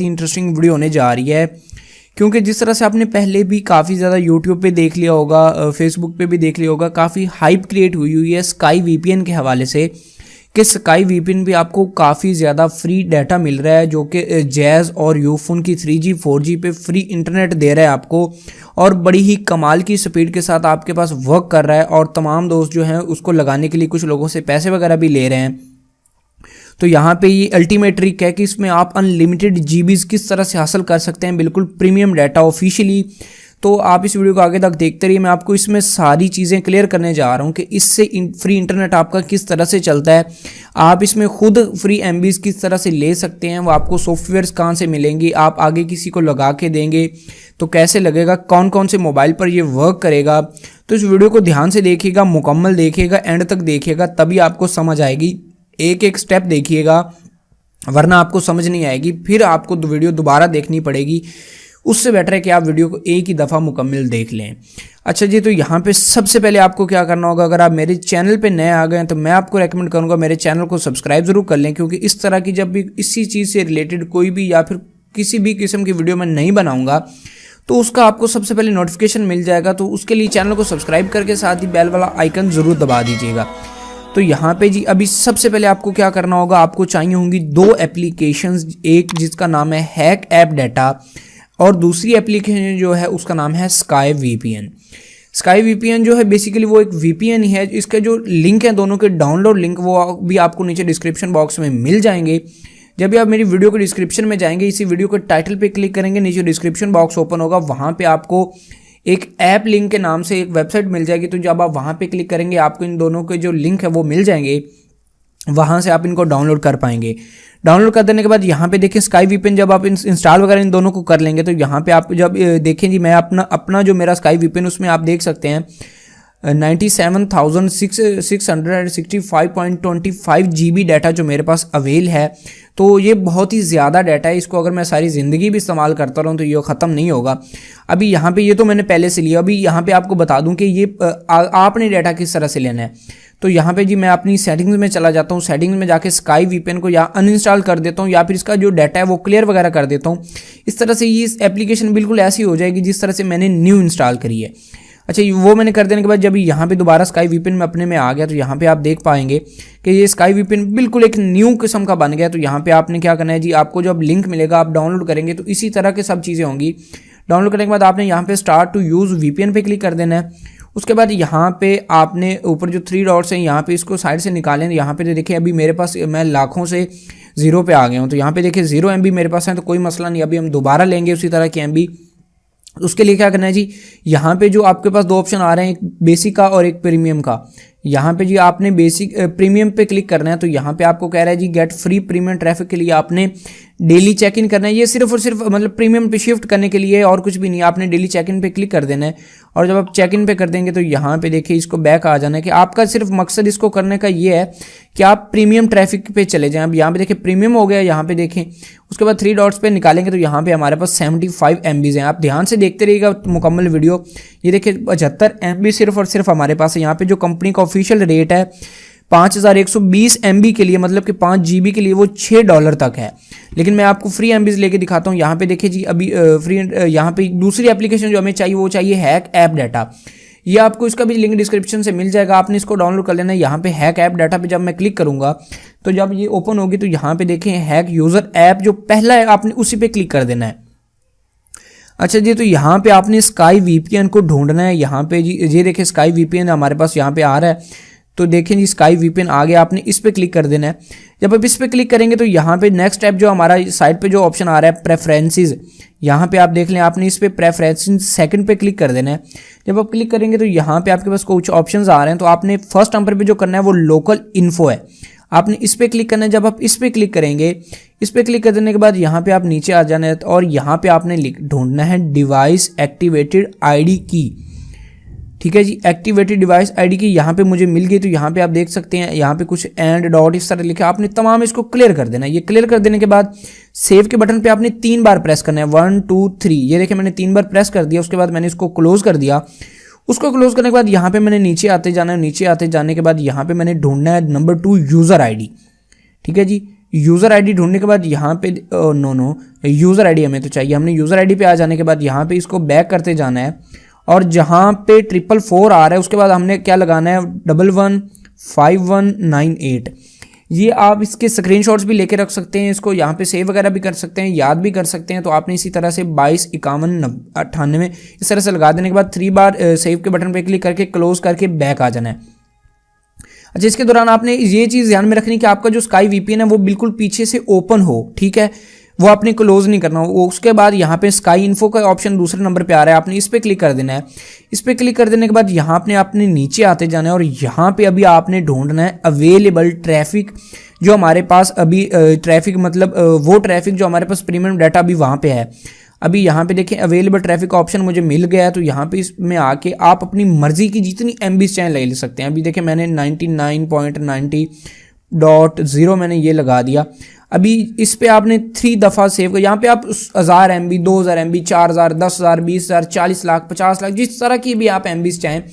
बहुत ही interesting video होने जा रही है, क्योंकि जिस तरह से आपने पहले भी काफ़ी ज़्यादा यूट्यूब पे देख लिया होगा, फेसबुक पे भी देख लिया होगा, काफ़ी हाइप क्रिएट हुई है स्काई वीपीएन के हवाले से कि स्काई वीपीएन भी आपको काफ़ी ज़्यादा फ्री डाटा मिल रहा है, जो कि जैज़ और यूफोन की 3G 4G पे फ्री इंटरनेट दे रहा है आपको, और बड़ी ही कमाल की स्पीड के साथ आपके पास वर्क कर रहा है। और तमाम दोस्त जो हैं उसको लगाने के लिए कुछ लोगों से पैसे वगैरह भी ले रहे हैं। तो यहाँ पे ये अल्टीमेट ट्रिक है कि इसमें आप अनलिमिटेड जीबीज़ किस तरह से हासिल कर सकते हैं, बिल्कुल प्रीमियम डाटा ऑफिशियली। तो आप इस वीडियो को आगे तक देखते रहिए, मैं आपको इसमें सारी चीज़ें क्लियर करने जा रहा हूँ कि इससे फ्री इंटरनेट आपका किस तरह से चलता है, आप इसमें खुद फ्री एमबीज़ किस तरह से ले सकते हैं, वो आपको सॉफ्टवेयर्स कहाँ से मिलेंगी, आप आगे किसी को लगा के देंगे तो कैसे लगेगा, कौन कौन से मोबाइल पर ये वर्क करेगा। तो इस वीडियो को ध्यान से देखिएगा, मुकम्मल देखिएगा, एंड तक देखिएगा, तभी आपको समझ आएगी। एक एक स्टेप देखिएगा, वरना आपको समझ नहीं आएगी, फिर आपको वीडियो दोबारा देखनी पड़ेगी। उससे बेटर है कि आप वीडियो को एक ही दफ़ा मुकम्मल देख लें। अच्छा जी, तो यहाँ पे सबसे पहले आपको क्या करना होगा, अगर आप मेरे चैनल पे नए आ गए हैं तो मैं आपको रेकमेंड करूँगा मेरे चैनल को सब्सक्राइब ज़रूर कर लें, क्योंकि इस तरह की जब भी इसी चीज़ से रिलेटेड कोई भी या फिर किसी भी किस्म की वीडियो मैं नहीं बनाऊँगा तो उसका आपको सबसे पहले नोटिफिकेशन मिल जाएगा। तो उसके लिए चैनल को सब्सक्राइब करके साथ ही बेल वाला आइकन ज़रूर दबा दीजिएगा। तो यहाँ पे जी अभी सबसे पहले आपको क्या करना होगा, आपको चाहिए होंगी दो एप्लीकेशंस, एक जिसका नाम है हैक ऐप डाटा और दूसरी एप्लीकेशन जो है उसका नाम है स्काई वीपीएन। स्काई वीपीएन जो है बेसिकली वो एक वीपीएन ही है। इसके जो लिंक है दोनों के डाउनलोड लिंक वो भी आपको नीचे डिस्क्रिप्शन बॉक्स में मिल जाएंगे। जब भी आप मेरी वीडियो के डिस्क्रिप्शन में जाएंगे, इसी वीडियो के टाइटल पे क्लिक करेंगे, नीचे डिस्क्रिप्शन बॉक्स ओपन होगा, वहाँ पे आपको एक ऐप लिंक के नाम से एक वेबसाइट मिल जाएगी। तो जब आप वहाँ पे क्लिक करेंगे आपको इन दोनों के जो लिंक है वो मिल जाएंगे, वहाँ से आप इनको डाउनलोड कर पाएंगे। डाउनलोड कर देने के बाद यहाँ पे देखिए स्काई वीपीएन जब आप इंस्टॉल वगैरह इन दोनों को कर लेंगे तो यहाँ पे आप जब देखें जी, मैं अपना जो मेरा स्काई वीपीएन उसमें आप देख सकते हैं 97,665.25 GB डाटा जो मेरे पास अवेल है। तो ये बहुत ही ज़्यादा डाटा है, इसको अगर मैं सारी ज़िंदगी भी इस्तेमाल करता रहूँ तो ये ख़त्म नहीं होगा। अभी यहाँ पे ये तो मैंने पहले से लिया, अभी यहाँ पे आपको बता दूँ कि ये आपने डाटा किस तरह से लेना है। तो यहाँ पे जी मैं अपनी सेटिंग्स में चला जाता हूँ, सेटिंग्स में जाके स्काई वीपीएन को या अनइंस्टॉल कर देता हूँ या फिर इसका जो डाटा है वो क्लियर वगैरह कर देता हूँ। इस तरह से ये एप्लीकेशन बिल्कुल ऐसी हो जाएगी जिस तरह से मैंने न्यू इंस्टॉल करी है। अच्छा, वो मैंने कर देने के बाद जब यहाँ पे दोबारा स्काई वीपीएन में अपने में आ गया तो यहाँ पे आप देख पाएंगे कि ये स्काई वीपीएन बिल्कुल एक न्यू किस्म का बन गया। तो यहाँ पे आपने क्या करना है जी, आपको जब लिंक मिलेगा आप डाउनलोड करेंगे तो इसी तरह के सब चीज़ें होंगी। डाउनलोड करने के बाद आपने यहाँ पे स्टार्ट टू यूज़ वीपीएन पे क्लिक कर देना है। उसके बाद यहाँ पे आपने ऊपर जो 3 डॉट्स हैं यहाँ पे इसको साइड से निकालें। यहाँ पे देखिए अभी मेरे पास मैं लाखों से 0 पे आ गया हूँ। तो यहाँ पे देखिए 0 MB मेरे पास है, तो कोई मसला नहीं, अभी हम दोबारा लेंगे उसी तरह की MB। उसके लिए क्या करना है जी, यहाँ पे जो आपके पास 2 ऑप्शन आ रहे हैं, एक बेसिक का और एक प्रीमियम का। यहाँ पे जी आपने बेसिक प्रीमियम पे क्लिक करना है। तो यहाँ पे आपको कह रहा है जी गेट फ्री प्रीमियम ट्रैफिक के लिए आपने डेली चेक इन करना है। ये सिर्फ और सिर्फ मतलब प्रीमियम पे शिफ्ट करने के लिए और कुछ भी नहीं, आपने डेली चेक इन पे क्लिक कर देना है। और जब आप चेक इन पे कर देंगे तो यहाँ पे देखिए इसको बैक आ जाना है कि आपका सिर्फ मकसद इसको करने का ये है कि आप प्रीमियम ट्रैफिक पे चले जाएं। अब यहाँ पे देखिए प्रीमियम हो गया, यहाँ पे देखें। उसके बाद 3 डॉट्स पे निकालेंगे तो यहाँ पे हमारे पास 75 MB हैं। आप ध्यान से देखते रहिएगा मुकम्मल वीडियो। ये देखिए 75 MB सिर्फ और सिर्फ हमारे पास है। यहाँ पे जो कंपनी का ऑफिशियल रेट है 5120 MB के लिए, मतलब कि 5 GB के लिए वो $6 तक है। लेकिन मैं आपको फ्री MBs लेके दिखाता हूँ। यहाँ पे देखिए जी अभी फ्री यहाँ पे दूसरी एप्लीकेशन जो हमें चाहिए वो चाहिए हैक ऐप डाटा। ये आपको इसका भी लिंक डिस्क्रिप्शन से मिल जाएगा, आपने इसको डाउनलोड कर लेना है। यहाँ पे हैक ऐप डाटा पे जब मैं क्लिक करूँगा तो जब ये ओपन होगी तो यहाँ पे देखें हैक यूज़र ऐप जो पहला है आपने उसी पे क्लिक कर देना है। अच्छा जी, तो यहाँ पे आपने स्काई वीपीएन को ढूंढना है। यहाँ पे जी ये देखिए स्काई वीपीएन हमारे पास यहाँ पे आ रहा है। तो देखें जी स्काई वीपीएन आ गया, आपने इस पे क्लिक कर देना है। जब आप इस पे क्लिक करेंगे तो यहाँ पे नेक्स्ट ऐप जो हमारा साइड पे जो ऑप्शन आ रहा है प्रेफरेंसेस, यहाँ पे आप देख लें, आपने इस पे प्रेफरेंसेस सेकंड पे क्लिक कर देना है। जब आप क्लिक करेंगे तो यहाँ पे आपके पास कुछ ऑप्शंस आ रहे हैं। तो आपने फर्स्ट नंबर पे जो करना है वो लोकल इन्फो है, आपने इस पे क्लिक करना है। जब आप इस पे क्लिक करेंगे, इस पे क्लिक कर देने के बाद यहाँ पे आप नीचे आ जाना है और यहाँ पे आपने ढूंढना है डिवाइस एक्टिवेटेड आईडी की। ठीक है जी, एक्टिवेटेड डिवाइस आईडी की यहाँ पे मुझे मिल गई। तो यहाँ पे आप देख सकते हैं यहाँ पे कुछ एंड डॉट इस तरह लिखा, आपने तमाम इसको क्लियर कर देना है। ये क्लियर कर देने के बाद सेव के बटन पे आपने 3 बार प्रेस करना है, 1 2 3। ये देखिए मैंने 3 बार प्रेस कर दिया। उसके बाद मैंने इसको क्लोज कर दिया। उसको क्लोज करने के बाद यहाँ पे मैंने नीचे आते जाना है। नीचे आते जाने के बाद यहाँ पे मैंने ढूंढना है नंबर 2 यूज़र आईडी। ठीक है जी, यूज़र आईडी ढूंढने के बाद यहाँ पे नो यूज़र आईडी हमें तो चाहिए। हमने यूज़र आईडी पे आ जाने के बाद यहाँ पे इसको बैक करते जाना है और जहाँ पे 444 आ रहा है उसके बाद हमने क्या लगाना है 115198। ये आप इसके स्क्रीनशॉट्स भी लेके रख सकते हैं, इसको यहाँ पे सेव वगैरह भी कर सकते हैं, याद भी कर सकते हैं। तो आपने इसी तरह से 225198 इस तरह से लगा देने के बाद 3 बार सेव के बटन पे क्लिक करके क्लोज करके बैक आ जाना है। अच्छा, इसके दौरान आपने ये चीज़ ध्यान में रखनी कि आपका जो स्काई वीपीएन है वो बिल्कुल पीछे से ओपन हो, ठीक है, वो आपने क्लोज नहीं करना हो। उसके बाद यहाँ पे स्काई इन्फो का ऑप्शन दूसरे नंबर पे आ रहा है, आपने इस पर क्लिक कर देना है। इस पर क्लिक कर देने के बाद यहाँ आपने नीचे आते जाना है और यहाँ पे अभी आपने ढूंढना है अवेलेबल ट्रैफिक जो हमारे पास अभी ट्रैफिक मतलब वो ट्रैफिक जो हमारे पास प्रीमियम डाटा अभी वहाँ पे है। अभी यहाँ पे देखें अवेलेबल ट्रैफिक का ऑप्शन मुझे मिल गया है, तो यहाँ पे इसमें आके आप अपनी मर्जी की जितनी MBs चाहें ले सकते हैं। अभी देखें मैंने 99.90.0 मैंने ये लगा दिया। अभी इस पे आपने 3 दफ़ा सेव कर, यहाँ पे आप 1000 MB 2000 MB 4000 10,000 20,000 40 लाख 50 लाख जिस तरह की भी आप MBs चाहें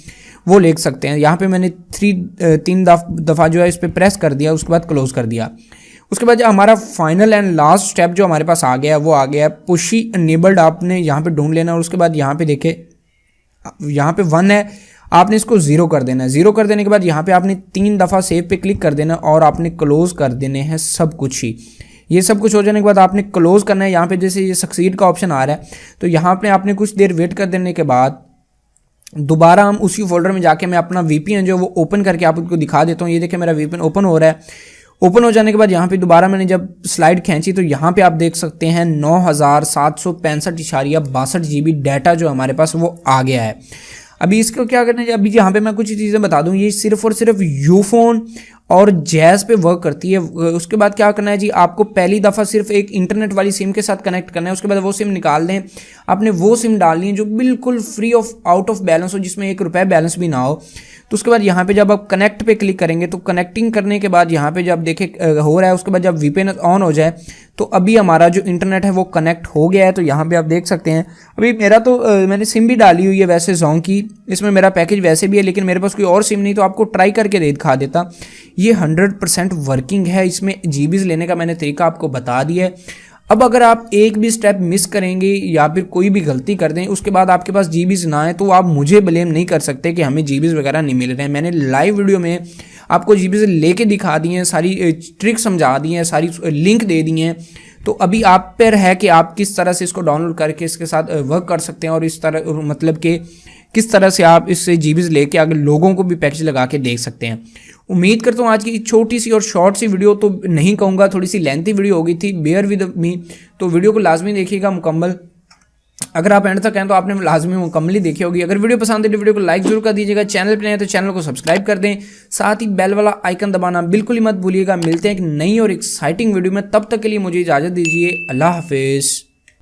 वो ले सकते हैं। यहाँ पे मैंने 3 दफ़ा जो है इस पर प्रेस कर दिया, उसके बाद क्लोज कर दिया। उसके बाद हमारा फाइनल एंड लास्ट स्टेप जो हमारे पास आ गया है वो आ गया है पुशी इनेबल्ड। आपने यहाँ पे ढूंढ लेना और उसके बाद यहाँ पे देखे यहाँ पे 1 है, आपने इसको 0 कर देना है। 0 कर देने के बाद यहाँ पे आपने 3 दफ़ा सेव पे क्लिक कर देना और आपने क्लोज कर देने हैं सब कुछ ही। ये सब कुछ हो जाने के बाद आपने क्लोज करना है। यहाँ पे जैसे ये सक्सीड का ऑप्शन आ रहा है तो यहाँ पे आपने कुछ देर वेट कर देने के बाद दोबारा हम उसी फोल्डर में जाके मैं अपना VPN जो वो ओपन करके आपको दिखा देता हूँ। ये देखें मेरा VPN ओपन हो रहा है। ओपन हो जाने के बाद यहाँ पे दोबारा मैंने जब स्लाइड खींची तो यहाँ पे आप देख सकते हैं 9765.62 GB डाटा जो हमारे पास वो आ गया है। अभी इसको क्या करना है, अभी यहाँ पे मैं कुछ चीज़ें बता दूँ, ये सिर्फ और सिर्फ यूफोन और जैज़ पे वर्क करती है। उसके बाद क्या करना है जी, आपको पहली दफ़ा सिर्फ एक इंटरनेट वाली सिम के साथ कनेक्ट करना है। उसके बाद वो सिम निकाल दें, आपने वो सिम डालनी है जो बिल्कुल free of out of balance हो, जिसमें 1 रुपये बैलेंस भी ना हो। तो उसके बाद यहाँ पे जब आप कनेक्ट पे क्लिक करेंगे तो कनेक्टिंग करने के बाद यहाँ पे जब देखें हो रहा है, उसके बाद जब VPN ऑन हो जाए तो अभी हमारा जो इंटरनेट है वो कनेक्ट हो गया है। तो यहाँ पे आप देख सकते हैं अभी मेरा तो मैंने सिम भी डाली हुई है वैसे जोंग की, इसमें मेरा पैकेज वैसे भी है, लेकिन मेरे पास कोई और सिम नहीं तो आपको ट्राई करके दिखा देता। ये 100% वर्किंग है, इसमें GBs लेने का मैंने तरीका आपको बता दिया है। अब अगर आप एक भी स्टेप मिस करेंगे या फिर कोई भी गलती कर दें उसके बाद आपके पास GBs ना आए तो आप मुझे ब्लेम नहीं कर सकते कि हमें GBs वगैरह नहीं मिल रहे हैं। मैंने लाइव वीडियो में आपको GBs लेके दिखा दी हैं, सारी ट्रिक समझा दी हैं, सारी लिंक दे दी हैं। तो अभी आप पर है कि आप किस तरह से इसको डाउनलोड करके इसके साथ वर्क कर सकते हैं और इस तरह मतलब कि किस तरह से आप इससे GBs लेके आगे लोगों को भी पैकेज लगा के देख सकते हैं। उम्मीद करता हूँ आज की छोटी सी और शॉर्ट सी वीडियो, तो नहीं कहूँगा थोड़ी सी लेंथी वीडियो हो गई थी, बेयर विद मी, तो वीडियो को लाजमी देखिएगा मुकम्मल। अगर आप एंड तक हैं तो आपने लाजमी मुकम्मल ही देखी होगी। अगर वीडियो पसंद है तो वीडियो को लाइक जरूर कर दीजिएगा, चैनल पर नए हैं तो चैनल को सब्सक्राइब कर दें, साथ ही बेल वाला आइकन दबाना बिल्कुल ही मत भूलिएगा। मिलते हैं एक नई और एक्साइटिंग वीडियो में, तब तक के लिए मुझे इजाज़त दीजिए। अल्लाह हाफिज़।